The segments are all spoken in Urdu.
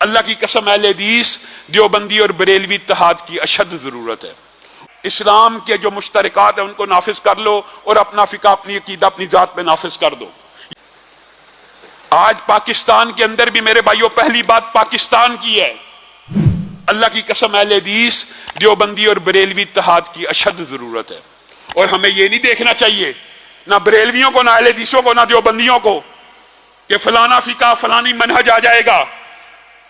اللہ کی قسم اہل حدیث دیوبندی اور بریلوی اتحاد کی اشد ضرورت ہے۔ اسلام کے جو مشترکات ہیں ان کو نافذ کر لو اور اپنا فقہ، اپنی عقیدہ، اپنی ذات پہ نافذ کر دو۔ آج پاکستان کے اندر بھی میرے بھائیوں پہلی بات پاکستان کی ہے، اللہ کی قسم اہل حدیث دیوبندی اور بریلوی اتحاد کی اشد ضرورت ہے۔ اور ہمیں یہ نہیں دیکھنا چاہیے، نہ بریلویوں کو، نہ اہل حدیثوں کو، نہ دیوبندیوں کو، کہ فلانا فقہ، فلانی منہج آ جائے گا۔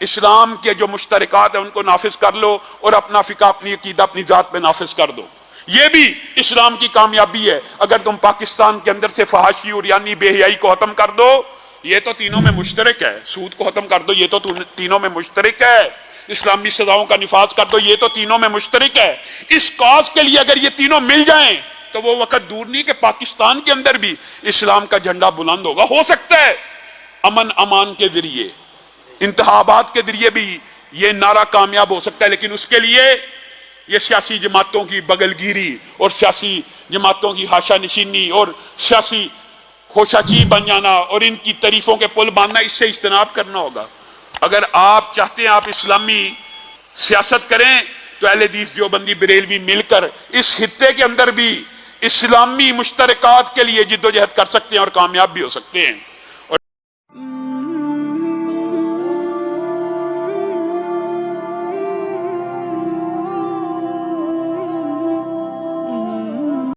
اسلام کے جو مشترکات ہیں ان کو نافذ کر لو اور اپنا فقہ، اپنی عقیدہ، اپنی ذات پہ نافذ کر دو۔ یہ بھی اسلام کی کامیابی ہے۔ اگر تم پاکستان کے اندر سے فحاشی، عریانی، بے حیائی کو ختم کر دو، یہ تو تینوں میں مشترک ہے۔ سود کو ختم کر دو، یہ تو تینوں میں مشترک ہے۔ اسلامی سزاؤں کا نفاذ کر دو، یہ تو تینوں میں مشترک ہے۔ اس کاز کے لیے اگر یہ تینوں مل جائیں تو وہ وقت دور نہیں کہ پاکستان کے اندر بھی اسلام کا جھنڈا بلند ہوگا۔ ہو سکتا ہے امن امان کے ذریعے، انتخابات کے ذریعے بھی یہ نعرہ کامیاب ہو سکتا ہے، لیکن اس کے لیے یہ سیاسی جماعتوں کی بغل گیری اور سیاسی جماعتوں کی حاشا نشینی اور سیاسی خوشاچی بن جانا اور ان کی تعریفوں کے پل باندھنا، اس سے اجتناب کرنا ہوگا۔ اگر آپ چاہتے ہیں آپ اسلامی سیاست کریں تو اہل حدیث دیوبندی بریلوی مل کر اس خطے کے اندر بھی اسلامی مشترکات کے لیے جد و جہد کر سکتے ہیں اور کامیاب بھی ہو سکتے ہیں۔